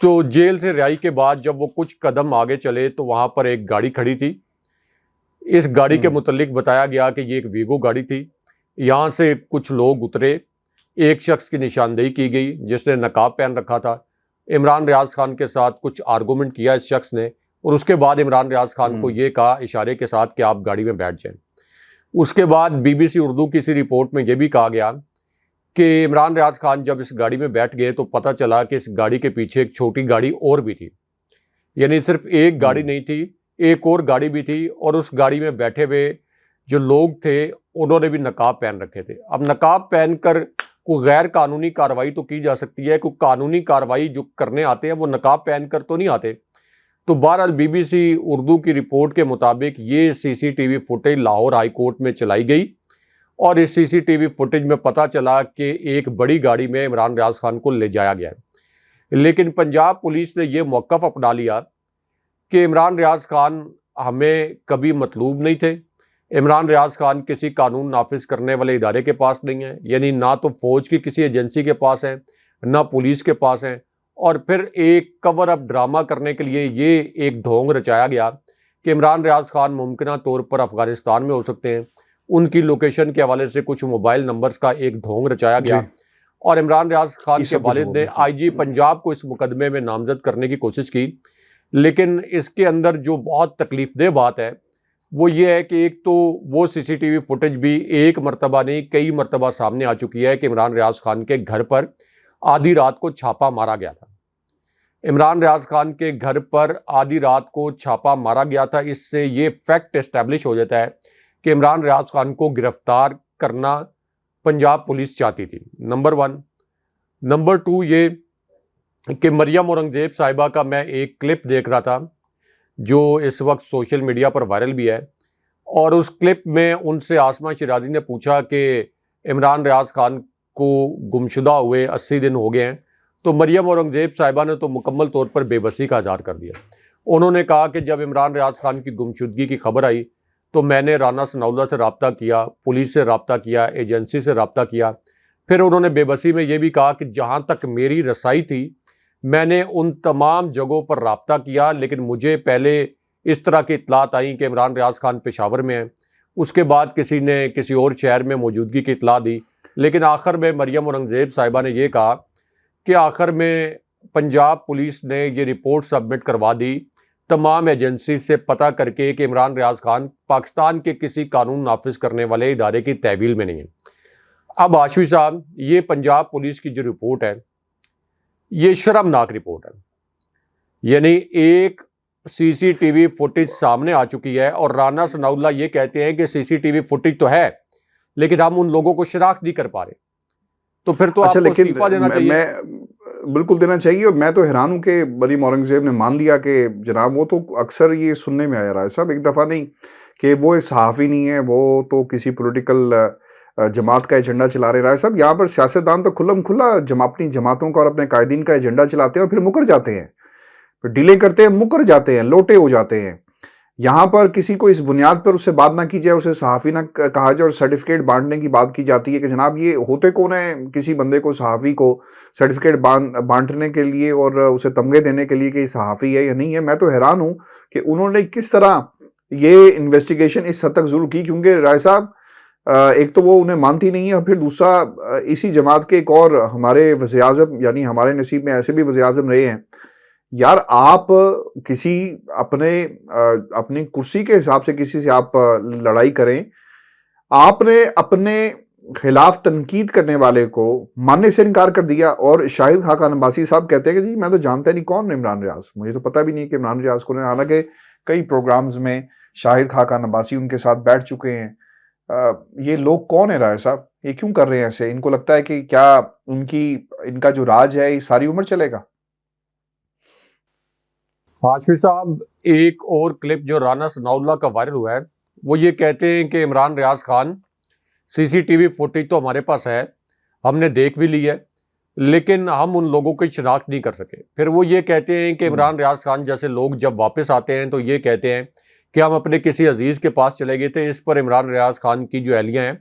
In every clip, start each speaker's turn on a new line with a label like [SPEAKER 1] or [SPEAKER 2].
[SPEAKER 1] تو جیل سے رہائی کے بعد جب وہ کچھ قدم آگے چلے تو وہاں پر ایک گاڑی کھڑی تھی. اس گاڑی کے متعلق بتایا گیا کہ یہ ایک ویگو گاڑی تھی. یہاں سے کچھ لوگ اترے. ایک شخص کی نشاندہی کی گئی جس نے نقاب پہن رکھا تھا. عمران ریاض خان کے ساتھ کچھ آرگومنٹ کیا اس شخص نے, اور اس کے بعد عمران ریاض خان کو یہ کہا اشارے کے ساتھ کہ آپ گاڑی میں بیٹھ جائیں. اس کے بعد BBC اردو کی سی رپورٹ میں یہ بھی کہا گیا کہ عمران ریاض خان جب اس گاڑی میں بیٹھ گئے تو پتہ چلا کہ اس گاڑی کے پیچھے ایک چھوٹی گاڑی اور بھی تھی. یعنی صرف ایک گاڑی نہیں تھی, ایک اور گاڑی بھی تھی, اور اس گاڑی میں بیٹھے ہوئے جو لوگ تھے انہوں نے بھی نقاب پہن رکھے تھے. اب نقاب پہن کر کوئی غیر قانونی کارروائی تو کی جا سکتی ہے, کوئی قانونی کارروائی جو کرنے آتے ہیں وہ نقاب پہن کر تو نہیں آتے. تو بہرحال BBC اردو کی رپورٹ کے مطابق یہ CCTV footage Lahore high court میں چلائی گئی, اور اس CCTV فوٹیج میں پتہ چلا کہ ایک بڑی گاڑی میں عمران ریاض خان کو لے جایا گیا ہے. لیکن پنجاب پولیس نے یہ موقف اپنا لیا کہ عمران ریاض خان ہمیں کبھی مطلوب نہیں تھے. عمران ریاض خان کسی قانون نافذ کرنے والے ادارے کے پاس نہیں ہیں, یعنی نہ تو فوج کی کسی ایجنسی کے پاس ہیں نہ پولیس کے پاس ہیں. اور پھر ایک کور اپ ڈرامہ کرنے کے لیے یہ ایک ڈھونگ رچایا گیا کہ عمران ریاض خان ممکنہ طور پر افغانستان میں ہو سکتے ہیں. ان کی لوکیشن کے حوالے سے کچھ موبائل نمبرز کا ایک ڈھونگ رچایا گیا, اور عمران ریاض خان کے والد نے IG پنجاب کو اس مقدمے میں نامزد کرنے کی کوشش کی. لیکن اس کے اندر جو بہت تکلیف دہ بات ہے وہ یہ ہے کہ ایک تو وہ CCTV فوٹیج بھی ایک مرتبہ نہیں کئی مرتبہ سامنے آ چکی ہے کہ عمران ریاض خان کے گھر پر آدھی رات کو چھاپا مارا گیا تھا. عمران ریاض خان کے گھر پر آدھی رات کو چھاپا مارا گیا تھا. اس سے یہ فیکٹ اسٹیبلش ہو جاتا ہے کہ عمران ریاض خان کو گرفتار کرنا پنجاب پولیس چاہتی تھی. نمبر 1. نمبر 2 یہ کہ مریم اورنگزیب صاحبہ کا میں ایک کلپ دیکھ رہا تھا جو اس وقت سوشل میڈیا پر وائرل بھی ہے, اور اس کلپ میں ان سے عاصمہ شیرازی نے پوچھا کہ عمران ریاض خان کو گمشدہ ہوئے 80 دن ہو گئے ہیں. تو مریم اورنگزیب صاحبہ نے تو مکمل طور پر بے بسی کا اظہار کر دیا. انہوں نے کہا کہ جب عمران ریاض خان کی گمشدگی کی خبر آئی تو میں نے رانا ثناءاللہ سے رابطہ کیا, پولیس سے رابطہ کیا, ایجنسی سے رابطہ کیا. پھر انہوں نے بے بسی میں یہ بھی کہا کہ جہاں تک میری رسائی تھی میں نے ان تمام جگہوں پر رابطہ کیا, لیکن مجھے پہلے اس طرح کی اطلاعات آئیں کہ عمران ریاض خان پشاور میں ہیں. اس کے بعد کسی نے کسی اور شہر میں موجودگی کی اطلاع دی. لیکن آخر میں مریم اورنگزیب صاحبہ نے یہ کہا کہ آخر میں پنجاب پولیس نے یہ رپورٹ سبمٹ کروا دی تمام ایجنسی سے پتہ کر کے کہ عمران ریاض خان پاکستان کے کسی قانون نافذ کرنے والے ادارے کی تحویل میں نہیں ہے. اب ہاشمی صاحب, یہ پنجاب پولیس کی جو رپورٹ ہے یہ شرمناک رپورٹ ہے. یعنی ایک CCTV فوٹیج سامنے آ چکی ہے, اور رانا ثناءاللہ یہ کہتے ہیں کہ CCTV فوٹیج تو ہے لیکن ہم ان لوگوں کو شناخت نہیں کر پا رہے. تو پھر تو آپ کو استعفیٰ دینا چاہیے.
[SPEAKER 2] بالکل دینا چاہیے. اور میں تو حیران ہوں کہ مریم اورنگزیب نے مان لیا کہ جناب وہ تو اکثر یہ سننے میں آیا رہا ہے صاحب ایک دفعہ نہیں کہ وہ ایک صحافی نہیں ہے, وہ تو کسی پولیٹیکل جماعت کا ایجنڈا چلا رہے رہا. صاحب یہاں پر سیاستدان تو کھلم کھلا اپنی جماعتوں کا اور اپنے قائدین کا ایجنڈا چلاتے ہیں اور پھر مکر جاتے ہیں, پھر ڈیلے کرتے ہیں, مکر جاتے ہیں, لوٹے ہو جاتے ہیں. یہاں پر کسی کو اس بنیاد پر اس سے بات نہ کی جائے, اسے صحافی نہ کہا جائے, اور سرٹیفکیٹ بانٹنے کی بات کی جاتی ہے کہ جناب یہ ہوتے کون ہیں کسی بندے کو, صحافی کو سرٹیفکیٹ بانٹنے کے لیے اور اسے تمغے دینے کے لیے کہ یہ صحافی ہے یا نہیں ہے. میں تو حیران ہوں کہ انہوں نے کس طرح یہ انویسٹیگیشن اس حد تک ضرور کی, کیونکہ رائے صاحب ایک تو وہ انہیں مانتی نہیں ہے, اور پھر دوسرا اسی جماعت کے ایک اور ہمارے وزیر اعظم, یعنی ہمارے نصیب میں ایسے بھی وزیر اعظم رہے ہیں. یار آپ کسی اپنی کرسی کے حساب سے کسی سے آپ لڑائی کریں, آپ نے اپنے خلاف تنقید کرنے والے کو ماننے سے انکار کر دیا. اور شاہد خاقان عباسی صاحب کہتے ہیں کہ جی میں تو جانتا نہیں کون عمران ریاض, مجھے تو پتہ بھی نہیں کہ عمران ریاض کون ہے. حالانکہ کئی پروگرامز میں شاہد خاقان عباسی ان کے ساتھ بیٹھ چکے ہیں. یہ لوگ کون ہیں رائے صاحب, یہ کیوں کر رہے ہیں ایسے؟ ان کو لگتا ہے کہ کیا ان کا جو راج ہے یہ ساری عمر چلے گا؟
[SPEAKER 1] ہاشمی صاحب, ایک اور کلپ جو رانا ثناءاللہ کا وائرل ہوا ہے وہ یہ کہتے ہیں کہ عمران ریاض خان CCTV فوٹیج تو ہمارے پاس ہے, ہم نے دیکھ بھی لی ہے, لیکن ہم ان لوگوں کی شناخت نہیں کر سکے. پھر وہ یہ کہتے ہیں کہ عمران ریاض خان جیسے لوگ جب واپس آتے ہیں تو یہ کہتے ہیں کہ ہم اپنے کسی عزیز کے پاس چلے گئے تھے. اس پر عمران ریاض خان کی جو اہلیہ ہیں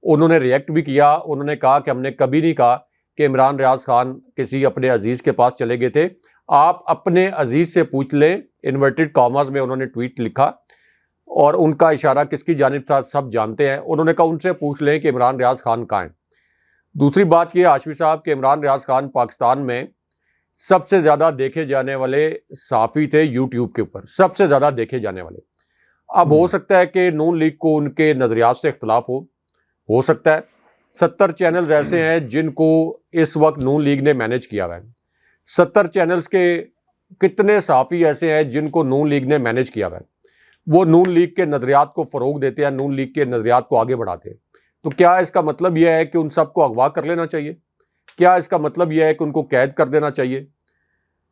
[SPEAKER 1] انہوں نے ریئیکٹ بھی کیا. انہوں نے کہا کہ ہم نے کبھی نہیں کہا کہ عمران ریاض خان کسی اپنے عزیز کے پاس چلے گئے تھے. آپ اپنے عزیز سے پوچھ لیں، انورٹڈ کاماز میں انہوں نے ٹویٹ لکھا اور ان کا اشارہ کس کی جانب تھا سب جانتے ہیں. انہوں نے کہا ان سے پوچھ لیں کہ عمران ریاض خان کہاں ہیں. دوسری بات یہ ہاشمی صاحب کہ عمران ریاض خان پاکستان میں سب سے زیادہ دیکھے جانے والے صحافی تھے یوٹیوب کے اوپر، سب سے زیادہ دیکھے جانے والے. اب ہو سکتا ہے کہ نون لیگ کو ان کے نظریات سے اختلاف ہو سکتا ہے. 70 چینلز ایسے ہیں جن کو اس وقت نون لیگ نے مینیج کیا ہوا ہے. 70 چینلز کے کتنے صحافی ایسے ہیں جن کو نون لیگ نے مینیج کیا ہوا ہے. وہ نون لیگ کے نظریات کو فروغ دیتے ہیں، نون لیگ کے نظریات کو آگے بڑھاتے ہیں. تو کیا اس کا مطلب یہ ہے کہ ان سب کو اغوا کر لینا چاہیے؟ کیا اس کا مطلب یہ ہے کہ ان کو قید کر دینا چاہیے؟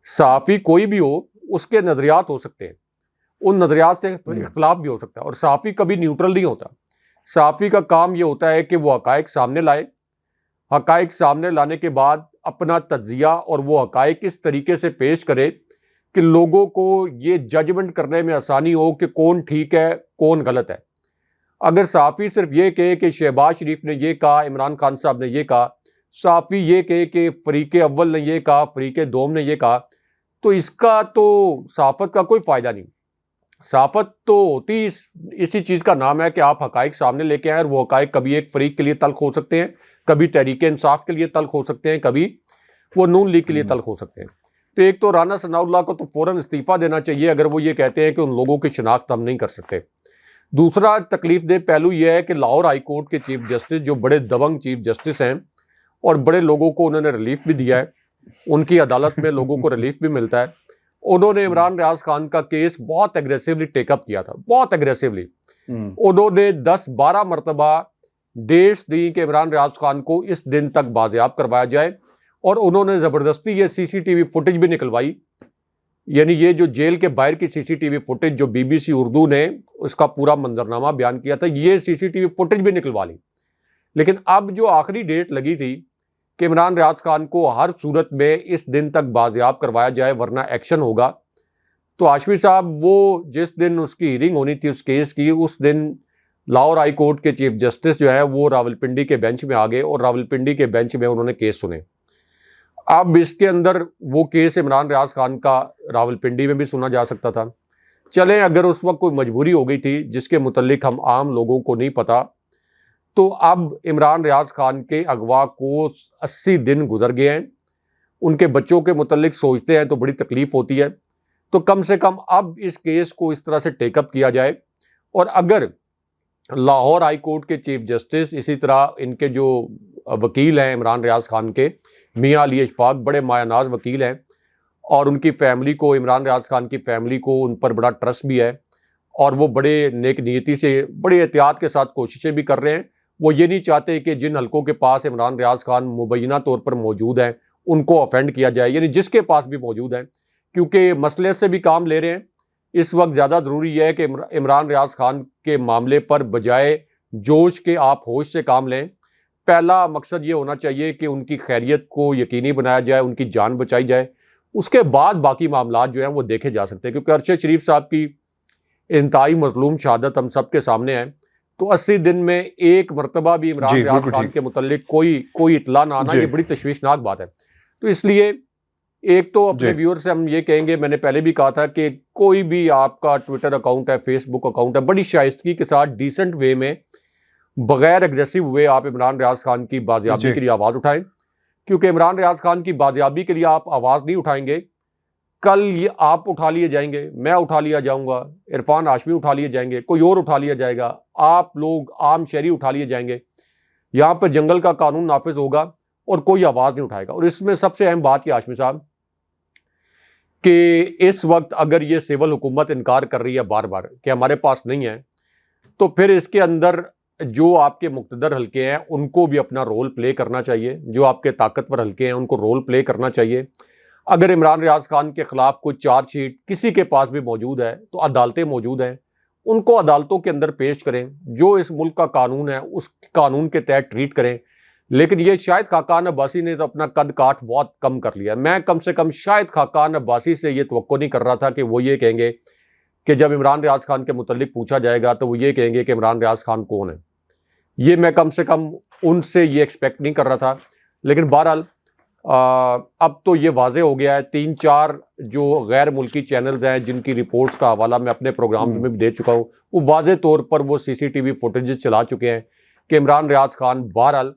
[SPEAKER 1] صحافی کوئی بھی ہو، اس کے نظریات ہو سکتے ہیں، ان نظریات سے اختلاف بھی ہو سکتا ہے، اور صحافی کبھی نیوٹرل نہیں ہوتا. صحافی کا کام یہ ہوتا ہے کہ وہ حقائق سامنے لائے، حقائق سامنے لانے کے بعد اپنا تجزیہ اور وہ حقائق اس طریقے سے پیش کرے کہ لوگوں کو یہ ججمنٹ کرنے میں آسانی ہو کہ کون ٹھیک ہے کون غلط ہے. اگر صحافی صرف یہ کہے کہ شہباز شریف نے یہ کہا، عمران خان صاحب نے یہ کہا، صحافی یہ کہے کہ فریق اول نے یہ کہا، فریق دوم نے یہ کہا، تو اس کا تو صحافت کا کوئی فائدہ نہیں. صحافت تو ہوتی اسی چیز کا نام ہے کہ آپ حقائق سامنے لے کے آئیں، اور وہ حقائق کبھی ایک فریق کے لیے تلخ ہو سکتے ہیں، کبھی تحریک انصاف کے لیے تلخ ہو سکتے ہیں، کبھی وہ نون لیگ کے لیے تلخ ہو سکتے ہیں. تو ایک تو رانا ثناء اللہ کو تو فوراً استعفیٰ دینا چاہیے اگر وہ یہ کہتے ہیں کہ ان لوگوں کی شناخت ہم نہیں کر سکتے. دوسرا تکلیف دہ پہلو یہ ہے کہ لاہور ہائی کورٹ کے چیف جسٹس جو بڑے دبنگ چیف جسٹس ہیں اور بڑے لوگوں کو انہوں نے ریلیف بھی دیا ہے، ان کی عدالت میں لوگوں کو ریلیف بھی ملتا ہے، انہوں نے عمران ریاض خان کا کیس بہت ایگریسیولی ٹیک اپ کیا تھا، بہت ایگریسیولی. انہوں نے 10-12 مرتبہ ڈیٹس دی کہ عمران ریاض خان کو اس دن تک بازیاب کروایا جائے، اور انہوں نے زبردستی یہ سی سی ٹی وی فوٹیج بھی نکلوائی. یعنی یہ جو جیل کے باہر کی سی سی ٹی وی فوٹیج جو بی بی سی اردو نے اس کا پورا منظرنامہ بیان کیا تھا، یہ سی سی ٹی وی فوٹیج بھی نکلوا لی. لیکن اب جو آخری ڈیٹ لگی تھی کہ عمران ریاض خان کو ہر صورت میں اس دن تک بازیاب کروایا جائے ورنہ ایکشن ہوگا، تو ہاشمی صاحب وہ جس دن اس کی ہیرنگ ہونی تھی اس کیس کی، اس دن لاہور ہائی کورٹ کے چیف جسٹس جو ہے وہ راولپنڈی کے بینچ میں آ گئے اور راولپنڈی کے بینچ میں انہوں نے کیس سنے. اب اس کے اندر وہ کیس عمران ریاض خان کا راولپنڈی میں بھی سنا جا سکتا تھا. چلیں اگر اس وقت کوئی مجبوری ہو گئی تھی جس کے متعلق ہم عام لوگوں کو نہیں پتہ، تو اب عمران ریاض خان کے اغوا کو 80 دن گزر گئے ہیں. ان کے بچوں کے متعلق سوچتے ہیں تو بڑی تکلیف ہوتی ہے. تو کم سے کم اب اس کیس کو اس طرح سے ٹیک اپ کیا جائے، اور اگر لاہور ہائی کورٹ کے چیف جسٹس اسی طرح ان کے جو وکیل ہیں عمران ریاض خان کے میاں علی اشفاق بڑے مایہ ناز وکیل ہیں، اور ان کی فیملی کو، عمران ریاض خان کی فیملی کو ان پر بڑا ٹرسٹ بھی ہے، اور وہ بڑے نیک نیتی سے بڑی احتیاط کے ساتھ کوششیں بھی کر رہے ہیں. وہ یہ نہیں چاہتے کہ جن حلقوں کے پاس عمران ریاض خان مبینہ طور پر موجود ہیں ان کو افینڈ کیا جائے، یعنی جس کے پاس بھی موجود ہیں، کیونکہ مسئلے سے بھی کام لے رہے ہیں. اس وقت زیادہ ضروری یہ ہے کہ عمران ریاض خان کے معاملے پر بجائے جوش کے آپ ہوش سے کام لیں. پہلا مقصد یہ ہونا چاہیے کہ ان کی خیریت کو یقینی بنایا جائے، ان کی جان بچائی جائے، اس کے بعد باقی معاملات جو ہیں وہ دیکھے جا سکتے ہیں. کیونکہ ارشد شریف صاحب کی انتہائی مظلوم شہادت ہم سب کے سامنے ہے، تو 80 دن میں ایک مرتبہ بھی عمران ریاض خان کے متعلق کوئی اطلاع نہ آنا، یہ بڑی تشویشناک بات ہے. تو اس لیے ایک تو اپنے ویور سے ہم یہ کہیں گے، میں نے پہلے بھی کہا تھا کہ کوئی بھی آپ کا ٹویٹر اکاؤنٹ ہے، فیس بک اکاؤنٹ ہے، بڑی شائستگی کے ساتھ ڈیسنٹ وے میں بغیر اگریسو ہوئے آپ عمران ریاض خان کی بازیابی کے لیے آواز اٹھائیں. کیونکہ عمران ریاض خان کی بازیابی کے لیے آپ آواز نہیں اٹھائیں گے، کل یہ آپ اٹھا لیے جائیں گے، میں اٹھا لیا جاؤں گا، عرفان ہاشمی اٹھا لیے جائیں گے، کوئی اور اٹھا لیا جائے گا، آپ لوگ عام شہری اٹھا لیے جائیں گے. یہاں پر جنگل کا قانون نافذ ہوگا اور کوئی آواز نہیں اٹھائے گا. اور اس میں سب سے اہم بات یہ ہاشمی صاحب کہ اس وقت اگر یہ سول حکومت انکار کر رہی ہے بار بار کہ ہمارے پاس نہیں ہے، تو پھر اس کے اندر جو آپ کے مقتدر حلقے ہیں ان کو بھی اپنا رول پلے کرنا چاہیے، جو آپ کے طاقتور حلقے ہیں ان کو رول پلے کرنا چاہیے. اگر عمران ریاض خان کے خلاف کوئی چارج شیٹ کسی کے پاس بھی موجود ہے تو عدالتیں موجود ہیں، ان کو عدالتوں کے اندر پیش کریں، جو اس ملک کا قانون ہے اس قانون کے تحت ٹریٹ کریں. لیکن یہ شاہد خاقان عباسی نے تو اپنا قد کاٹ بہت کم کر لیا. میں کم سے کم شاہد خاقان عباسی سے یہ توقع نہیں کر رہا تھا کہ وہ یہ کہیں گے کہ جب عمران ریاض خان کے متعلق پوچھا جائے گا تو وہ یہ کہیں گے کہ عمران ریاض خان کون ہے. یہ میں کم سے کم ان سے یہ ایکسپیکٹ نہیں کر رہا تھا. لیکن بہرحال اب تو یہ واضح ہو گیا ہے، 3-4 جو غیر ملکی چینلز ہیں جن کی رپورٹس کا حوالہ میں اپنے پروگرامز میں بھی دے چکا ہوں، وہ واضح طور پر وہ CCTV فوٹیجز چلا چکے ہیں کہ عمران ریاض خان بہرحال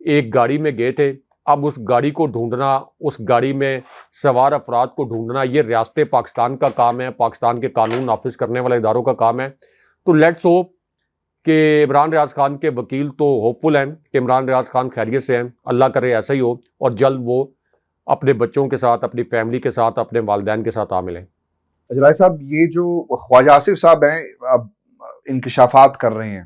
[SPEAKER 1] ایک گاڑی میں گئے تھے. اب اس گاڑی کو ڈھونڈنا، اس گاڑی میں سوار افراد کو ڈھونڈنا، یہ ریاست پاکستان کا کام ہے، پاکستان کے قانون نافذ کرنے والے اداروں کا کام ہے. تو لیٹس ہوپ کہ عمران ریاض خان کے وکیل تو ہوپ فل ہیں کہ عمران ریاض خان خیریت سے ہیں، اللہ کرے ایسا ہی ہو اور جلد وہ اپنے بچوں کے ساتھ، اپنی فیملی کے ساتھ، اپنے والدین کے ساتھ ملیں.
[SPEAKER 2] اجلائے صاحب، یہ جو خواجہ آصف صاحب ہیں اب انکشافات کر رہے ہیں،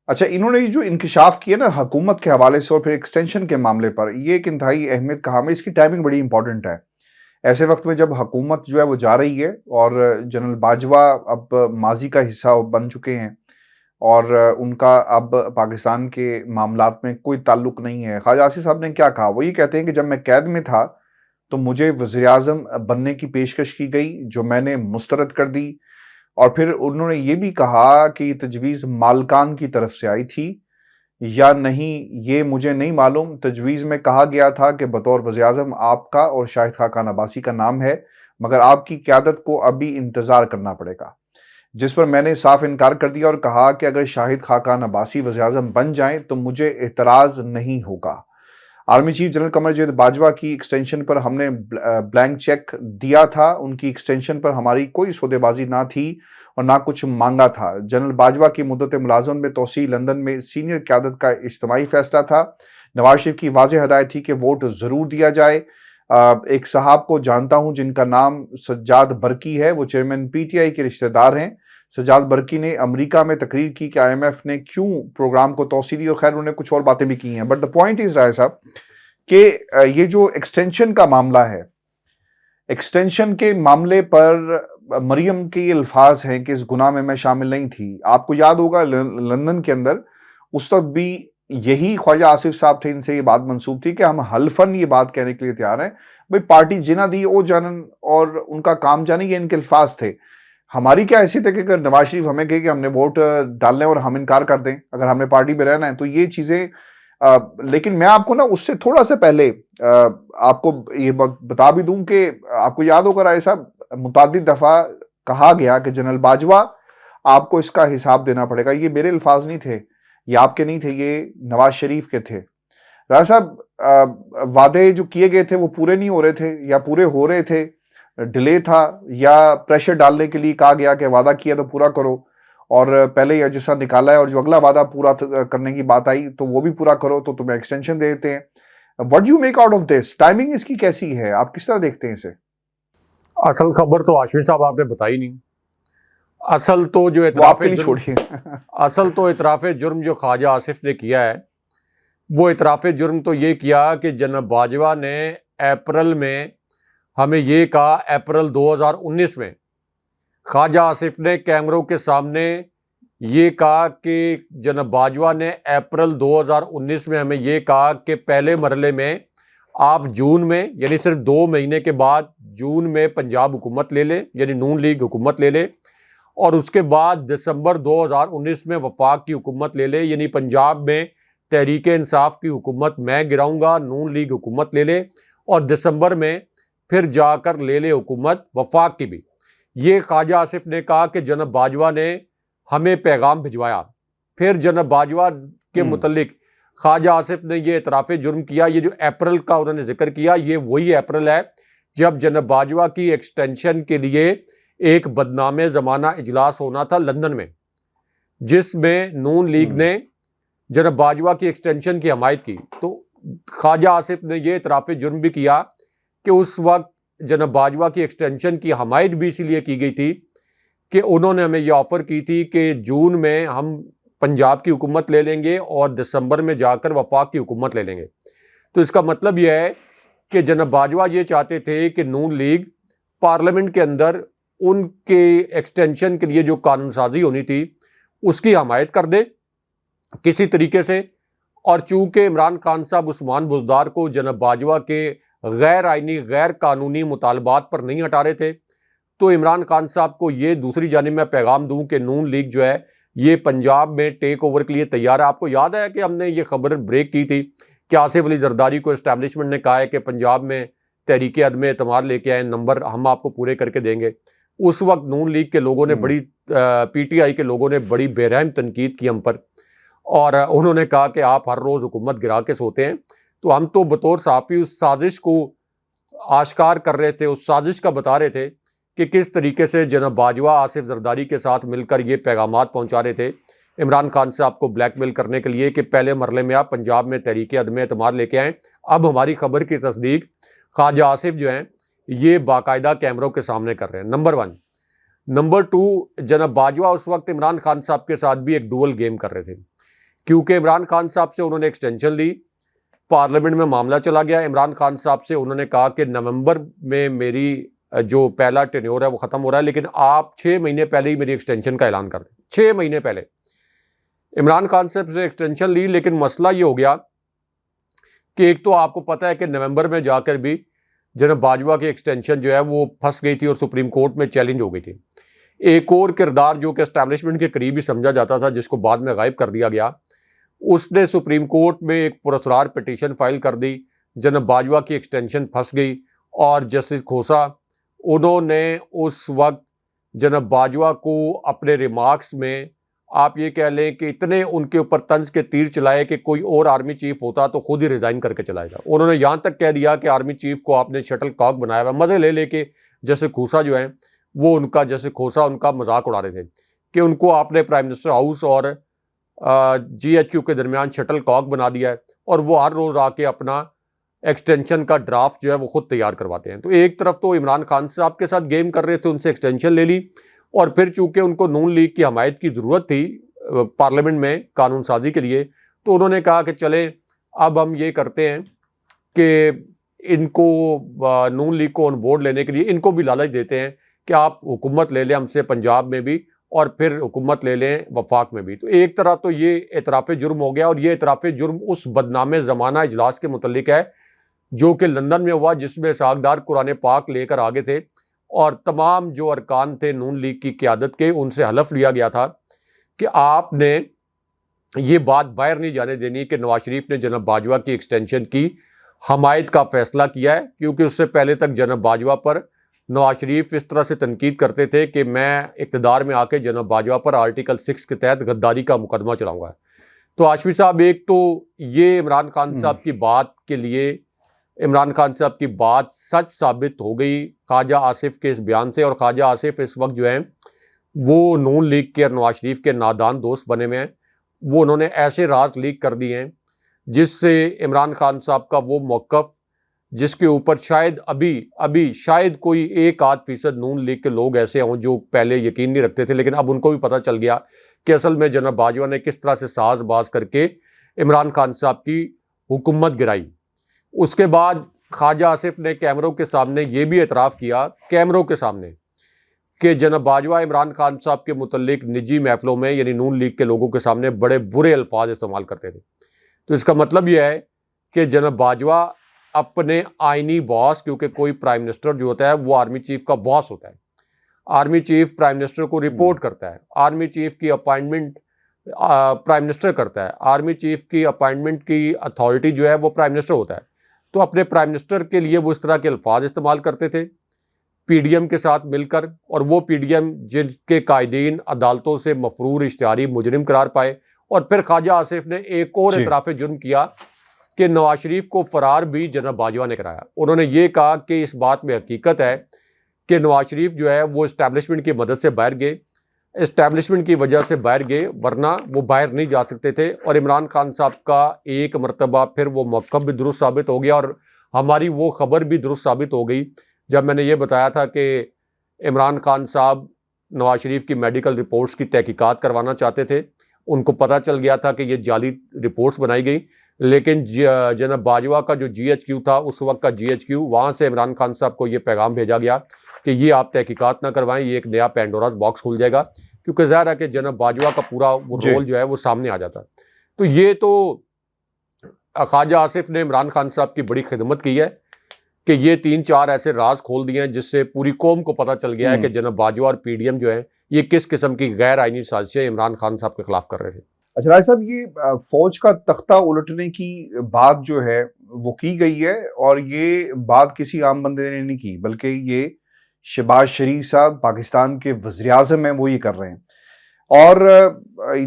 [SPEAKER 2] اچھا انہوں نے جو انکشاف کیا نا حکومت کے حوالے سے اور پھر ایکسٹینشن کے معاملے پر، یہ ایک انتہائی اہمیت کا حامل، اس کی ٹائمنگ بڑی امپورٹنٹ ہے ایسے وقت میں جب حکومت جو ہے وہ جا رہی ہے اور جنرل باجوہ اب ماضی کا حصہ بن چکے ہیں اور ان کا اب پاکستان کے معاملات میں کوئی تعلق نہیں ہے. خواجہ آصف صاحب نے کیا کہا؟ وہ یہ کہتے ہیں کہ جب میں قید میں تھا تو مجھے وزیر اعظم بننے کی پیشکش کی گئی جو میں نے مسترد کر دی، اور پھر انہوں نے یہ بھی کہا کہ یہ تجویز مالکان کی طرف سے آئی تھی یا نہیں یہ مجھے نہیں معلوم. تجویز میں کہا گیا تھا کہ بطور وزیر اعظم آپ کا اور شاہد خاقان عباسی کا نام ہے، مگر آپ کی قیادت کو ابھی انتظار کرنا پڑے گا، جس پر میں نے صاف انکار کر دیا اور کہا کہ اگر شاہد خاقان عباسی وزیر اعظم بن جائیں تو مجھے اعتراض نہیں ہوگا. Army chief general Qamar Javed Bajwa کی ایکسٹینشن پر ہم نے بلینک چیک دیا تھا، ان کی ایکسٹینشن پر ہماری کوئی سودے بازی نہ تھی اور نہ کچھ مانگا تھا. جنرل باجوہ کی مدت ملازمت میں توسیع لندن میں سینئر قیادت کا اجتماعی فیصلہ تھا. نواز شریف کی واضح ہدایت تھی کہ ووٹ ضرور دیا جائے. ایک صاحب کو جانتا ہوں جن کا نام سجاد برکی ہے، وہ چیئرمین PTI کے رشتہ دار ہیں. سجاد برکی نے امریکہ میں تقریر کی کہ IMF نے کیوں پروگرام کو توسیع دی، اور خیر انہوں نے کچھ اور باتیں بھی کی ہیں. بٹ دا پوائنٹ از رائے صاحب کہ یہ جو ایکسٹینشن کا معاملہ ہے، ایکسٹینشن کے معاملے پر مریم کے یہ الفاظ ہیں کہ اس گناہ میں شامل نہیں تھی. آپ کو یاد ہوگا لندن کے اندر اس وقت بھی یہی خواجہ آصف صاحب تھے، ان سے یہ بات منسوب تھی کہ ہم حلفاً یہ بات کہنے کے لیے تیار ہیں بھئی پارٹی جنہ دی او جانن اور ان کا کام جانے، یہ ان کے الفاظ تھے. ہماری کیا حیثیت ہے کہ اگر نواز شریف ہمیں کہے کہ ہم نے ووٹ ڈالنے اور ہم انکار کر دیں اگر ہم نے پارٹی میں رہنا ہے تو یہ چیزیں. لیکن میں آپ کو نا اس سے تھوڑا سا پہلے آپ کو یہ بتا بھی دوں کہ آپ کو یاد ہوگا رائے صاحب متعدد دفعہ کہا گیا کہ جنرل باجوہ آپ کو اس کا حساب دینا پڑے گا. یہ میرے الفاظ نہیں تھے، یہ آپ کے نہیں تھے، یہ نواز شریف کے تھے. رائے صاحب وعدے جو کیے گئے تھے وہ پورے نہیں ہو رہے تھے یا پورے ہو رہے تھے، ڈیلے تھا یا پریشر ڈالنے کے لیے کہا گیا کہ وعدہ کیا تو پورا کرو، اور پہلے یا جیسا نکالا ہے اور جو اگلا وعدہ پورا کرنے کی بات آئی تو وہ بھی پورا کرو تو تمہیں ایکسٹینشن دے دیتے ہیں. What you make out of this? Timing اس کی کیسی ہے؟ آپ کس طرح دیکھتے ہیں اسے؟
[SPEAKER 1] اصل خبر تو ہاشمی صاحب آپ نے بتائی نہیں. اصل تو جو اعتراف جرم جو خواجہ آصف نے کیا ہے، وہ اعتراف جرم تو یہ کیا کہ جناب باجوہ نے اپریل میں ہمیں یہ کہا، اپریل 2019 میں خواجہ آصف نے کیمروں کے سامنے یہ کہا کہ جناب باجوہ نے اپریل 2019 میں ہمیں یہ کہا کہ پہلے مرحلے میں آپ جون میں، یعنی صرف 2 مہینے کے بعد جون میں پنجاب حکومت لے لیں، یعنی نون لیگ حکومت لے لے، اور اس کے بعد دسمبر 2019 میں وفاق کی حکومت لے لے، یعنی پنجاب میں تحریک انصاف کی حکومت میں گراؤں گا، نون لیگ حکومت لے لے، اور دسمبر میں پھر جا کر لے لے حکومت وفاق کی بھی. یہ خواجہ آصف نے کہا کہ جناب باجوہ نے ہمیں پیغام بھجوایا. پھر جناب باجوہ کے متعلق خواجہ آصف نے یہ اعتراف جرم کیا. یہ جو اپریل کا انہوں نے ذکر کیا، یہ وہی اپریل ہے جب جناب باجوہ کی ایکسٹینشن کے لیے ایک بدنام زمانہ اجلاس ہونا تھا لندن میں، جس میں نون لیگ نے جناب باجوہ کی ایکسٹینشن کی حمایت کی. تو خواجہ آصف نے یہ اعتراف جرم بھی کیا کہ اس وقت جناب باجوہ کی ایکسٹینشن کی حمایت بھی اسی لیے کی گئی تھی کہ انہوں نے ہمیں یہ آفر کی تھی کہ جون میں ہم پنجاب کی حکومت لے لیں گے اور دسمبر میں جا کر وفاق کی حکومت لے لیں گے. تو اس کا مطلب یہ ہے کہ جناب باجوہ یہ چاہتے تھے کہ نون لیگ پارلیمنٹ کے اندر ان کے ایکسٹینشن کے لیے جو قانون سازی ہونی تھی اس کی حمایت کر دے کسی طریقے سے. اور چونکہ عمران خان صاحب عثمان بزدار کو جناب باجوہ کے غیر آئینی غیر قانونی مطالبات پر نہیں ہٹا رہے تھے، تو عمران خان صاحب کو یہ دوسری جانب میں پیغام دوں کہ نون لیگ جو ہے یہ پنجاب میں ٹیک اوور کے لیے تیار ہے. آپ کو یاد ہے کہ ہم نے یہ خبر بریک کی تھی کہ آصف علی زرداری کو اسٹیبلشمنٹ نے کہا ہے کہ پنجاب میں تحریک عدم اعتماد لے کے آئے، نمبر ہم آپ کو پورے کر کے دیں گے. اس وقت نون لیگ کے لوگوں نے بڑی پی ٹی آئی کے لوگوں نے بڑی بے رحم تنقید کی ہم پر، اور انہوں نے کہا کہ آپ ہر روز حکومت گرا کے سوتے ہیں. تو ہم تو بطور صحافی اس سازش کو آشکار کر رہے تھے، اس سازش کا بتا رہے تھے کہ کس طریقے سے جناب باجوہ آصف زرداری کے ساتھ مل کر یہ پیغامات پہنچا رہے تھے عمران خان صاحب کو بلیک میل کرنے کے لیے کہ پہلے مرحلے میں آپ پنجاب میں تحریک عدم اعتماد لے کے آئیں. اب ہماری خبر کی تصدیق خواجہ آصف جو ہیں یہ باقاعدہ کیمروں کے سامنے کر رہے ہیں. نمبر 1. نمبر 2، جناب باجوہ اس وقت عمران خان صاحب کے ساتھ بھی ایک ڈوئل گیم کر رہے تھے، کیونکہ عمران خان صاحب سے انہوں نے ایکسٹینشن لی، پارلیمنٹ میں معاملہ چلا گیا. عمران خان صاحب سے انہوں نے کہا کہ نومبر میں میری جو پہلا ٹینیور ہے وہ ختم ہو رہا ہے، لیکن آپ 6 مہینے پہلے ہی میری ایکسٹینشن کا اعلان کر دیں. 6 مہینے پہلے عمران خان صاحب سے ایکسٹینشن لی، لیکن مسئلہ یہ ہو گیا کہ ایک تو آپ کو پتہ ہے کہ نومبر میں جا کر بھی جناب باجوہ کی ایکسٹینشن جو ہے وہ پھنس گئی تھی اور سپریم کورٹ میں چیلنج ہو گئی تھی. ایک اور کردار جو کہ اسٹیبلشمنٹ کے قریب ہی سمجھا جاتا تھا، جس کو بعد میں غائب کر دیا گیا، اس نے سپریم کورٹ میں ایک پراسرار پٹیشن فائل کر دی. جناب باجوہ کی ایکسٹینشن پھنس گئی، اور جسٹس کھوسا انہوں نے اس وقت جناب باجوہ کو اپنے ریمارکس میں آپ یہ کہہ لیں کہ اتنے ان کے اوپر طنز کے تیر چلائے کہ کوئی اور آرمی چیف ہوتا تو خود ہی ریزائن کر کے چلائے گا. انہوں نے یہاں تک کہہ دیا کہ آرمی چیف کو آپ نے شٹل کاک بنایا ہوا. مزے لے لے کے جیسے کھوسا جو ہیں وہ ان کا جیسے کھوسا ان کا مذاق اڑا رہے تھے کہ ان کو آپ نے پرائم منسٹر ہاؤس اور جی ایچ کیو کے درمیان شٹل کاک بنا دیا ہے، اور وہ ہر روز آ کے اپنا ایکسٹینشن کا ڈرافٹ جو ہے وہ خود تیار کرواتے ہیں. تو ایک طرف تو عمران خان صاحب کے ساتھ گیم کر رہے تھے، ان سے ایکسٹینشن لے لی، اور پھر چونکہ ان کو نون لیگ کی حمایت کی ضرورت تھی پارلیمنٹ میں قانون سازی کے لیے، تو انہوں نے کہا کہ چلیں اب ہم یہ کرتے ہیں کہ ان کو نون لیگ کو آن بورڈ لینے کے لیے ان کو بھی لالچ دیتے ہیں کہ آپ حکومت لے لیں ہم سے پنجاب میں بھی، اور پھر حکومت لے لیں وفاق میں بھی. تو ایک طرح تو یہ اعتراف جرم ہو گیا، اور یہ اعتراف جرم اس بدنام زمانہ اجلاس کے متعلق ہے جو کہ لندن میں ہوا، جس میں اسحاق ڈار قرآن پاک لے کر آگے تھے، اور تمام جو ارکان تھے نون لیگ کی قیادت کے ان سے حلف لیا گیا تھا کہ آپ نے یہ بات باہر نہیں جانے دینی کہ نواز شریف نے جناب باجوہ کی ایکسٹینشن کی حمایت کا فیصلہ کیا ہے. کیونکہ اس سے پہلے تک جناب باجوہ پر نواز شریف اس طرح سے تنقید کرتے تھے کہ میں اقتدار میں آ کے جناب باجوہ پر آرٹیکل 6 کے تحت غداری کا مقدمہ چلاؤں گا. تو ہاشمی صاحب، ایک تو یہ عمران خان صاحب کی بات کے لیے عمران خان صاحب کی بات سچ ثابت ہو گئی خواجہ آصف کے اس بیان سے، اور خواجہ آصف اس وقت جو ہیں وہ نون لیگ کے اور نواز شریف کے نادان دوست بنے ہوئے ہیں. وہ انہوں نے ایسے راز لیک کر دیے ہیں جس سے عمران خان صاحب کا وہ موقف، جس کے اوپر شاید ابھی شاید کوئی 1-8% نون لیگ کے لوگ ایسے ہوں جو پہلے یقین نہیں رکھتے تھے، لیکن اب ان کو بھی پتہ چل گیا کہ اصل میں جناب باجوہ نے کس طرح سے ساز باز کر کے عمران خان صاحب کی حکومت گرائی. اس کے بعد خواجہ آصف نے کیمروں کے سامنے یہ بھی اعتراف کیا کیمروں کے سامنے کہ جناب باجوہ عمران خان صاحب کے متعلق نجی محفلوں میں یعنی نون لیگ کے لوگوں کے سامنے بڑے برے الفاظ استعمال کرتے تھے. تو اس کا مطلب یہ ہے کہ جناب باجوہ اپنے آئینی باس، کیونکہ کوئی پرائم منسٹر جو ہوتا ہے وہ آرمی چیف کا باس ہوتا ہے، آرمی چیف پرائم منسٹر کو رپورٹ کرتا ہے، آرمی چیف کی اپائنٹمنٹ پرائم منسٹر کرتا ہے، آرمی چیف کی اپائنٹمنٹ کی اتھارٹی جو ہے وہ پرائم منسٹر ہوتا ہے. تو اپنے پرائم منسٹر کے لیے وہ اس طرح کے الفاظ استعمال کرتے تھے پی ڈی ایم کے ساتھ مل کر، اور وہ پی ڈی ایم جن کے قائدین عدالتوں سے مفرور اشتہاری مجرم قرار پائے. اور پھر خواجہ آصف نے ایک اور اعتراف جرم کیا کہ نواز شریف کو فرار بھی جناب باجوہ نے کرایا. انہوں نے یہ کہا کہ اس بات میں حقیقت ہے کہ نواز شریف جو ہے وہ اسٹیبلشمنٹ کی مدد سے باہر گئے، اسٹیبلشمنٹ کی وجہ سے باہر گئے، ورنہ وہ باہر نہیں جا سکتے تھے. اور عمران خان صاحب کا ایک مرتبہ پھر وہ موقف بھی درست ثابت ہو گیا، اور ہماری وہ خبر بھی درست ثابت ہو گئی جب میں نے یہ بتایا تھا کہ عمران خان صاحب نواز شریف کی میڈیکل رپورٹس کی تحقیقات کروانا چاہتے تھے. ان کو پتہ چل گیا تھا کہ یہ جعلی رپورٹس بنائی گئی، لیکن جناب باجوہ کا جو جی ایچ کیو تھا اس وقت کا جی ایچ کیو، وہاں سے عمران خان صاحب کو یہ پیغام بھیجا گیا کہ یہ آپ تحقیقات نہ کروائیں، یہ ایک نیا پینڈوراز باکس کھل جائے گا، کیونکہ ظاہر ہے کہ جناب باجوہ کا پورا وہ رول جو ہے وہ سامنے آ جاتا. تو یہ تو خواجہ آصف نے عمران خان صاحب کی بڑی خدمت کی ہے کہ یہ 3-4 ایسے راز کھول دیے ہیں جس سے پوری قوم کو پتہ چل گیا ہے کہ جناب باجوہ اور پی ڈی ایم جو ہے یہ کس قسم کی غیر آئینی سازشیں عمران خان صاحب کے خلاف کر رہے تھے.
[SPEAKER 2] اچھا راج صاحب، یہ فوج کا تختہ الٹنے کی بات جو ہے وہ کی گئی ہے، اور یہ بات کسی عام بندے نے نہیں کی، بلکہ یہ شہباز شریف صاحب پاکستان کے وزیر اعظم ہیں، وہ یہ کر رہے ہیں. اور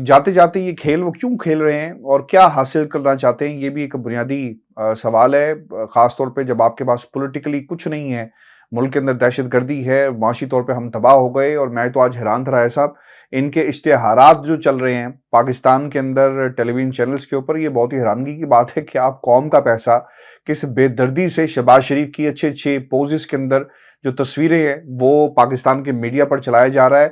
[SPEAKER 2] جاتے جاتے یہ کھیل وہ کیوں کھیل رہے ہیں اور کیا حاصل کرنا چاہتے ہیں، یہ بھی ایک بنیادی سوال ہے، خاص طور پہ جب آپ کے پاس پولیٹیکلی کچھ نہیں ہے، ملک کے اندر دہشت گردی ہے، معاشی طور پہ ہم تباہ ہو گئے. اور میں تو آج حیران تھا رائے صاحب، ان کے اشتہارات جو چل رہے ہیں پاکستان کے اندر ٹیلی ویژن چینلز کے اوپر، یہ بہت ہی حیرانگی کی بات ہے کہ آپ قوم کا پیسہ کس بے دردی سے شہباز شریف کی اچھے اچھے پوزز کے اندر جو تصویریں ہیں وہ پاکستان کے میڈیا پر چلایا جا رہا ہے.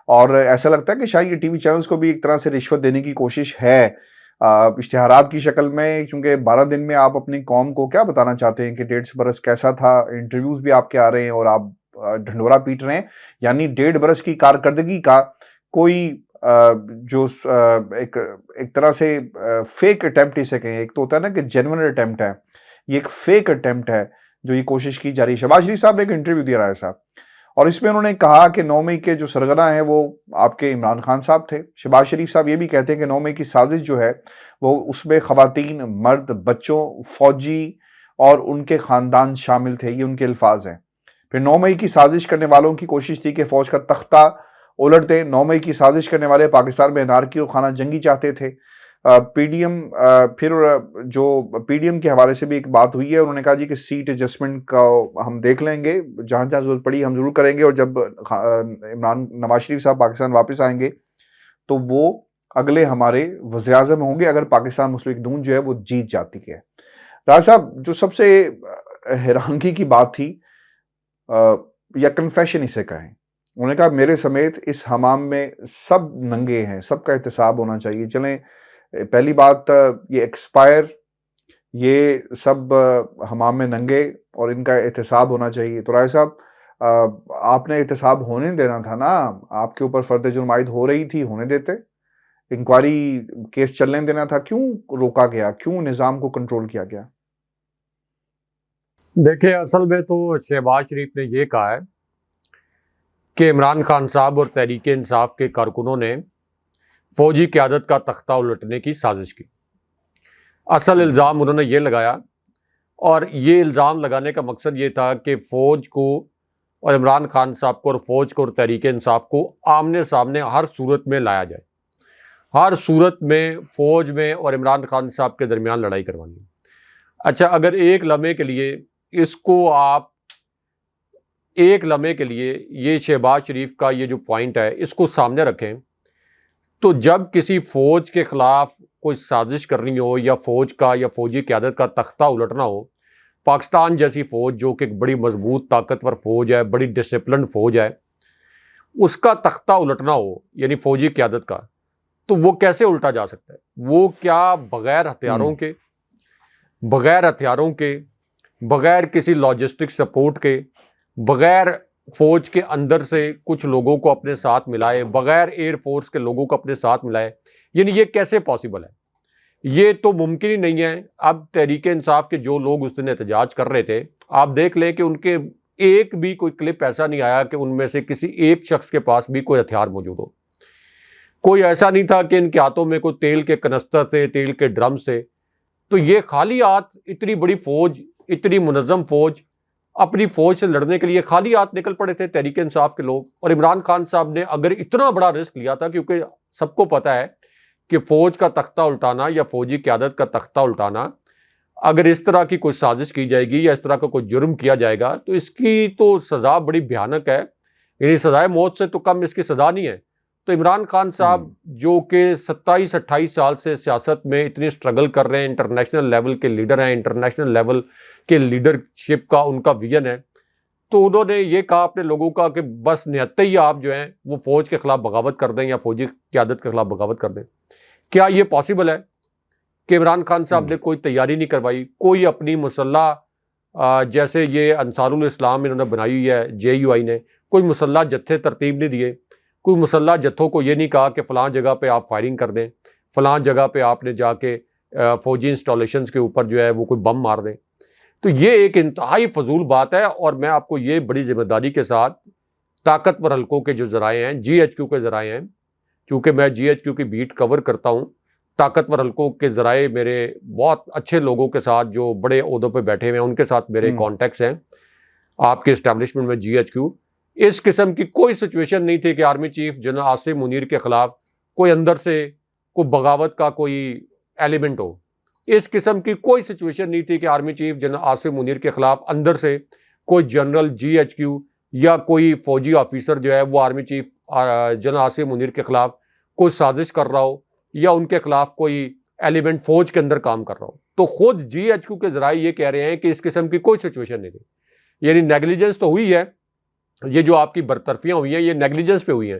[SPEAKER 2] اور ایسا لگتا ہے کہ شاید یہ ٹی وی چینلز کو بھی ایک طرح سے رشوت دینے کی کوشش ہے اشتہارات کی شکل میں، کیونکہ 12 دن میں آپ اپنی قوم کو کیا بتانا چاہتے ہیں کہ 1.5 برس کیسا تھا. انٹرویوز بھی آپ کے آ رہے ہیں اور آپ ڈھنڈورا پیٹ رہے ہیں، یعنی 1.5 برس کی کارکردگی کا کوئی جو ایک طرح سے فیک اٹیمپٹ اسے کہیں. ایک تو ہوتا ہے نا کہ جینوئن اٹیمپٹ ہے، یہ ایک فیک اٹیمپٹ ہے جو یہ کوشش کی جا رہی ہے. شہباز شریف صاحب نے ایک انٹرویو دیا رہا ہے صاحب، اور اس میں انہوں نے کہا کہ 9 مئی کے جو سرغنہ ہیں وہ آپ کے عمران خان صاحب تھے. شہباز شریف صاحب یہ بھی کہتے ہیں کہ 9 مئی کی سازش جو ہے وہ اس میں خواتین، مرد، بچوں، فوجی اور ان کے خاندان شامل تھے، یہ ان کے الفاظ ہیں. پھر 9 مئی کی سازش کرنے والوں کی کوشش تھی کہ فوج کا تختہ الٹ دیں. 9 مئی کی سازش کرنے والے پاکستان میں انارکی اور خانہ جنگی چاہتے تھے. پی ڈی ایم پھر جو پی ڈی ایم کے حوالے سے بھی ایک بات ہوئی ہے، انہوں نے کہا جی کہ سیٹ ایڈجسٹمنٹ کا ہم دیکھ لیں گے، جہاں جہاں ضرورت پڑی ہم ضرور کریں گے، اور جب نواز شریف صاحب پاکستان واپس آئیں گے تو وہ اگلے ہمارے وزیر اعظم ہوں گے اگر پاکستان مسلم لیگ نون جو ہے وہ جیت جاتی ہے. راج صاحب، جو سب سے حیرانگی کی بات تھی یا کنفیشن اسے کہیں، انہوں نے کہا میرے سمیت اس حمام میں سب ننگے ہیں، سب کا احتساب ہونا چاہیے. چلیں، پہلی بات یہ ایکسپائر، یہ سب حمام میں ننگے اور ان کا احتساب ہونا چاہیے. تو رائے صاحب، آپ نے احتساب ہونے دینا تھا نا، آپ کے اوپر فرد جرم عائد ہو رہی تھی، ہونے دیتے، انکوائری کیس چلنے دینا تھا، کیوں روکا گیا، کیوں نظام کو کنٹرول کیا گیا؟
[SPEAKER 1] دیکھیں، اصل میں تو شہباز شریف نے یہ کہا ہے کہ عمران خان صاحب اور تحریک انصاف کے کارکنوں نے فوجی قیادت کا تختہ الٹنے کی سازش کی. اصل الزام انہوں نے یہ لگایا، اور یہ الزام لگانے کا مقصد یہ تھا کہ فوج کو اور عمران خان صاحب کو اور فوج کو اور تحریک انصاف کو آمنے سامنے ہر صورت میں لایا جائے، ہر صورت میں فوج میں اور عمران خان صاحب کے درمیان لڑائی کروانی ہے. اچھا، اگر ایک لمحے کے لیے اس کو آپ ایک لمحے کے لیے یہ شہباز شریف کا یہ جو پوائنٹ ہے اس کو سامنے رکھیں، تو جب کسی فوج کے خلاف کوئی سازش کرنی ہو یا فوج کا یا فوجی قیادت کا تختہ الٹنا ہو، پاکستان جیسی فوج جو کہ ایک بڑی مضبوط طاقتور فوج ہے، بڑی ڈسپلنڈ فوج ہے، اس کا تختہ الٹنا ہو یعنی فوجی قیادت کا، تو وہ کیسے الٹا جا سکتا ہے؟ وہ کیا بغیر ہتھیاروں کے، بغیر کسی لاجسٹک سپورٹ کے، بغیر فوج کے اندر سے کچھ لوگوں کو اپنے ساتھ ملائے، بغیر ایئر فورس کے لوگوں کو اپنے ساتھ ملائے، یعنی یہ کیسے پاسبل ہے؟ یہ تو ممکن ہی نہیں ہے. اب تحریک انصاف کے جو لوگ اس دن احتجاج کر رہے تھے، آپ دیکھ لیں کہ ان کے ایک بھی کوئی کلپ ایسا نہیں آیا کہ ان میں سے کسی ایک شخص کے پاس بھی کوئی ہتھیار موجود ہو. کوئی ایسا نہیں تھا کہ ان کے ہاتھوں میں کوئی تیل کے کنستر تھے، تیل کے ڈرم سے. تو یہ خالی ہاتھ اتنی بڑی فوج، اتنی منظم فوج، اپنی فوج سے لڑنے کے لیے خالی ہاتھ نکل پڑے تھے تحریک انصاف کے لوگ. اور عمران خان صاحب نے اگر اتنا بڑا رسک لیا تھا، کیونکہ سب کو پتہ ہے کہ فوج کا تختہ الٹانا یا فوجی قیادت کا تختہ الٹانا، اگر اس طرح کی کوئی سازش کی جائے گی یا اس طرح کا کوئی جرم کیا جائے گا تو اس کی تو سزا بڑی بھیانک ہے، یعنی سزائے موت سے تو کم اس کی سزا نہیں ہے. تو عمران خان صاحب جو کہ 27-28 سال سے سیاست میں اتنی سٹرگل کر رہے ہیں، انٹرنیشنل لیول کے لیڈر ہیں، انٹرنیشنل لیول کے لیڈرشپ کا ان کا ویژن ہے، تو انہوں نے یہ کہا اپنے لوگوں کا کہ بس نہتے ہی آپ جو ہیں وہ فوج کے خلاف بغاوت کر دیں یا فوجی قیادت کے خلاف بغاوت کر دیں. کیا یہ پاسبل ہے کہ عمران خان صاحب نے کوئی تیاری نہیں کروائی، کوئی اپنی مسلح جیسے یہ انصار الاسلام انہوں نے بنائی ہوئی ہے JUI نے، کوئی مسلح جتھے ترتیب نہیں دیے، کوئی مسلح جتھوں کو یہ نہیں کہا کہ فلاں جگہ پہ آپ فائرنگ کر دیں، فلاں جگہ پہ آپ نے جا کے فوجی انسٹالیشنز کے اوپر جو ہے وہ کوئی بم مار دیں. تو یہ ایک انتہائی فضول بات ہے، اور میں آپ کو یہ بڑی ذمہ داری کے ساتھ طاقتور حلقوں کے جو ذرائع ہیں، GHQ کے ذرائع ہیں، چونکہ میں GHQ کی بیٹ کور کرتا ہوں، طاقتور حلقوں کے ذرائع میرے بہت اچھے لوگوں کے ساتھ جو بڑے عہدوں پہ بیٹھے ہوئے ہیں ان کے ساتھ میرے کانٹیکٹس ہیں آپ کے اسٹیبلشمنٹ میں GHQ. اس قسم کی کوئی سچویشن نہیں تھی کہ army chief general Asim Munir کے خلاف کوئی اندر سے کوئی بغاوت کا کوئی ایلیمنٹ ہو. اس قسم کی کوئی سچویشن نہیں تھی کہ army chief general Asim Munir کے خلاف اندر سے کوئی جنرل GHQ یا کوئی فوجی آفیسر جو ہے وہ army chief general Asim Munir کے خلاف کوئی سازش کر رہا ہو یا ان کے خلاف کوئی ایلیمنٹ فوج کے اندر کام کر رہا ہو. تو خود GHQ کے ذرائع یہ کہہ رہے ہیں کہ اس قسم کی کوئی سچویشن نہیں تھی. یعنی نیگلیجنس تو ہوئی ہے, یہ جو آپ کی برطرفیاں ہوئی ہیں یہ نیگلیجنس پہ ہوئی ہیں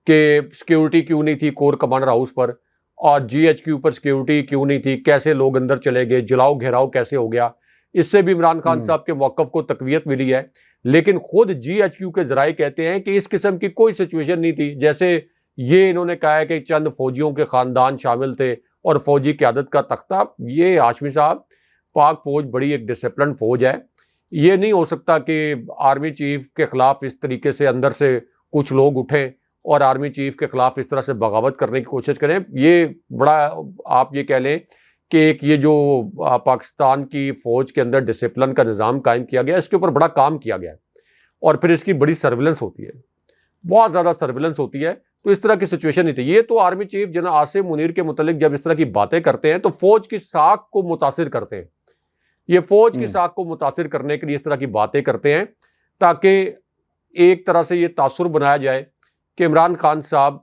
[SPEAKER 1] کہ سیکیورٹی کیوں نہیں تھی کور کمانڈر ہاؤس پر, اور GHQ پر سیکیورٹی کیوں نہیں تھی, کیسے لوگ اندر چلے گئے, جلاؤ گھیراؤ کیسے ہو گیا. اس سے بھی عمران خان صاحب کے موقف کو تقویت ملی ہے. لیکن خود GHQ کے ذرائع کہتے ہیں کہ اس قسم کی کوئی سچویشن نہیں تھی. جیسے یہ انہوں نے کہا ہے کہ چند فوجیوں کے خاندان شامل تھے اور فوجی قیادت کا تختہ. یہ ہاشمی صاحب, پاک فوج بڑی ایک ڈسپلن فوج ہے. یہ نہیں ہو سکتا کہ آرمی چیف کے خلاف اس طریقے سے اندر سے کچھ لوگ اٹھیں اور آرمی چیف کے خلاف اس طرح سے بغاوت کرنے کی کوشش کریں. یہ بڑا آپ یہ کہہ لیں کہ ایک یہ جو پاکستان کی فوج کے اندر ڈسپلن کا نظام قائم کیا گیا, اس کے اوپر بڑا کام کیا گیا ہے اور پھر اس کی بڑی سرویلنس ہوتی ہے, بہت زیادہ سرویلنس ہوتی ہے. تو اس طرح کی سچویشن نہیں تھی. یہ تو army chief general Asim Munir کے متعلق جب اس طرح کی باتیں کرتے ہیں تو فوج کی ساکھ کو متاثر کرتے ہیں. یہ فوج کی ساکھ کو متاثر کرنے کے لیے اس طرح کی باتیں کرتے ہیں تاکہ ایک طرح سے یہ تاثر بنایا جائے کہ عمران خان صاحب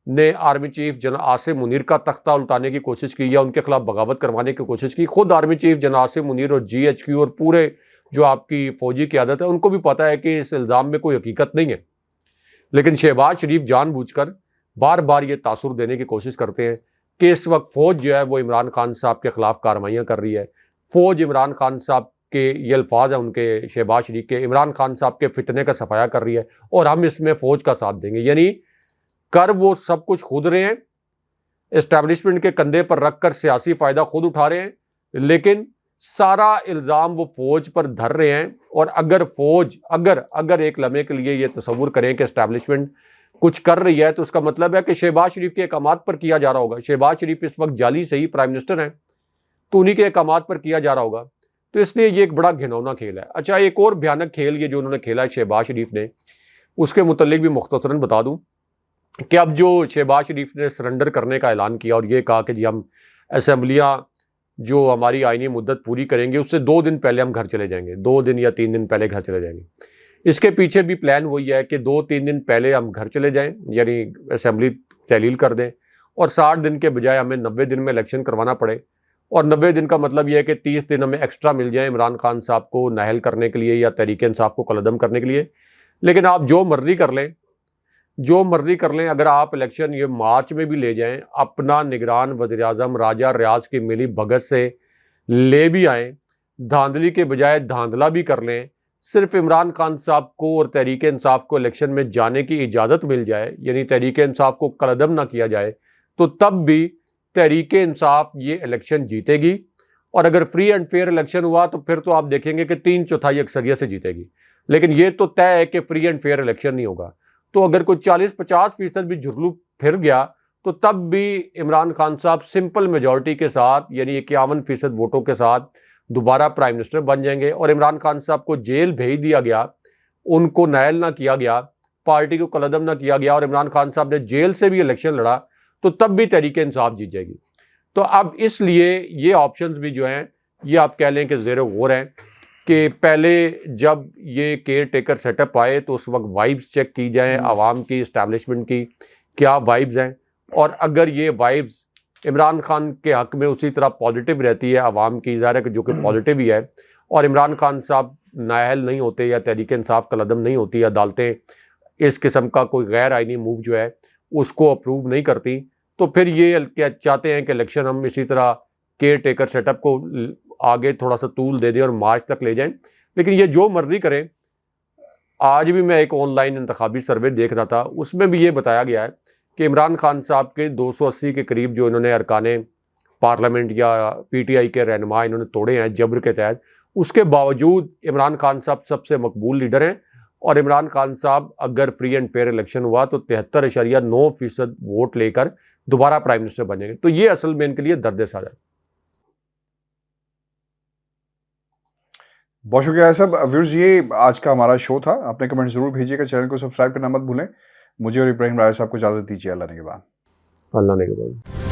[SPEAKER 1] نے army chief general Asim Munir کا تختہ الٹانے کی کوشش کی یا ان کے خلاف بغاوت کروانے کی کوشش کی. خود army chief general Asim Munir اور GHQ اور پورے جو آپ کی فوجی قیادت ہے ان کو بھی پتہ ہے کہ اس الزام میں کوئی حقیقت نہیں ہے, لیکن شہباز شریف جان بوجھ کر بار بار یہ تاثر دینے کی کوشش کرتے ہیں کہ اس وقت فوج جو ہے وہ عمران خان صاحب کے خلاف کارروائیاں کر رہی ہے. فوج عمران خان صاحب کے, یہ الفاظ ہیں ان کے شہباز شریف کے, عمران خان صاحب کے فتنے کا صفایا کر رہی ہے اور ہم اس میں فوج کا ساتھ دیں گے. یعنی کر وہ سب کچھ خود رہے ہیں, اسٹیبلشمنٹ کے کندھے پر رکھ کر سیاسی فائدہ خود اٹھا رہے ہیں, لیکن سارا الزام وہ فوج پر دھر رہے ہیں. اور اگر فوج اگر ایک لمحے کے لیے یہ تصور کریں کہ اسٹیبلشمنٹ کچھ کر رہی ہے تو اس کا مطلب ہے کہ شہباز شریف کے احکامات پر کیا جا رہا ہوگا. شہباز شریف اس وقت جعلی سے ہی پرائم منسٹر ہیں تو انہی کے احکامات پر کیا جا رہا ہوگا. تو اس لیے یہ ایک بڑا گھنونا کھیل ہے. اچھا, ایک اور بھیانک کھیل یہ جو انہوں نے کھیلا ہے شہباز شریف نے, اس کے متعلق بھی مختصراً بتا دوں کہ اب جو شہباز شریف نے سرنڈر کرنے کا اعلان کیا اور یہ کہا کہ جی ہم اسمبلیاں جو ہماری آئینی مدت پوری کریں گے اس سے 2 دن پہلے ہم گھر چلے جائیں گے, 2 دن یا 3 دن پہلے گھر چلے جائیں گے. اس کے پیچھے بھی پلان وہی ہے کہ 2-3 دن پہلے ہم گھر چلے جائیں, یعنی اسمبلی تحلیل کر دیں, اور 60 دن کے بجائے ہمیں 90 دن میں الیکشن کروانا پڑے. اور 90 دن کا مطلب یہ ہے کہ 30 دن ہمیں ایکسٹرا مل جائیں عمران خان صاحب کو نااہل کرنے کے لیے یا تحریک انصاف کو کالعدم کرنے کے لیے. لیکن آپ جو مرضی کر لیں, اگر آپ الیکشن یہ مارچ میں بھی لے جائیں, اپنا نگران وزیر اعظم راجہ ریاض کی ملی بھگت سے لے بھی آئیں, دھاندلی کے بجائے دھاندلا بھی کر لیں, صرف عمران خان صاحب کو اور تحریک انصاف کو الیکشن میں جانے کی اجازت مل جائے, یعنی تحریک انصاف کو کالعدم نہ کیا جائے, تو تب بھی تحریک انصاف یہ الیکشن جیتے گی. اور اگر فری اینڈ فیئر الیکشن ہوا تو پھر تو آپ دیکھیں گے کہ 3/4 اکثریت سے جیتے گی. لیکن یہ تو طے ہے کہ فری اینڈ فیئر الیکشن نہیں ہوگا. تو اگر کوئی 40-50% بھی جھرلو پھر گیا تو تب بھی عمران خان صاحب سمپل میجورٹی کے ساتھ, یعنی 51% ووٹوں کے ساتھ دوبارہ پرائم منسٹر بن جائیں گے. اور عمران خان صاحب کو جیل بھیج دیا گیا, ان کو نائل نہ کیا گیا, پارٹی کو کالعدم نہ کیا گیا, اور عمران خان صاحب نے جیل سے بھی الیکشن لڑا, تو تب بھی تحریک انصاف جیت جائے گی. تو اب اس لیے یہ آپشنز بھی جو ہیں یہ آپ کہہ لیں کہ زیر غور ہیں کہ پہلے جب یہ کیئر ٹیکر سیٹ اپ آئے تو اس وقت وائبز چیک کی جائیں عوام کی, اسٹیبلشمنٹ کی کیا وائبز ہیں, اور اگر یہ وائبز عمران خان کے حق میں اسی طرح پازیٹیو رہتی ہے عوام کی, ظاہر ہے کہ جو کہ پازیٹیو ہی ہے, اور عمران خان صاحب نااہل نہیں ہوتے یا تحریک انصاف کالعدم نہیں ہوتی یا عدالتیں اس قسم کا کوئی غیر آئینی موو جو ہے اس کو اپروو نہیں کرتی, تو پھر یہ کیا چاہتے ہیں کہ الیکشن ہم اسی طرح کیئر ٹیکر سیٹ اپ کو آگے تھوڑا سا طول دے دیں اور مارچ تک لے جائیں. لیکن یہ جو مرضی کریں, آج بھی میں ایک آن لائن انتخابی سروے دیکھ رہا تھا, اس میں بھی یہ بتایا گیا ہے کہ عمران خان صاحب کے 280 کے قریب جو انہوں نے ارکان پارلیمنٹ یا PTI کے رہنما انہوں نے توڑے ہیں جبر کے تحت, اس کے باوجود عمران خان صاحب سب سے مقبول لیڈر ہیں. اور عمران خان صاحب اگر فری اینڈ فیئر الیکشن ہوا تو 73.9% ووٹ لے کر دوبارہ پرائم منسٹر بن جائیں گے. تو یہ اصل میں ان کے لیے درد سر ہے.
[SPEAKER 2] بہت شکریہ صاحب. ویورز یہ آج کا ہمارا شو تھا. اپنے کمنٹ ضرور بھیجیے گا, چینل کو سبسکرائب کرنا مت بھولیں. مجھے اور ابراہیم راجہ صاحب کو اجازت دیجیے. اللہ نے کے بعد.
[SPEAKER 1] اللہ نے کے بعد.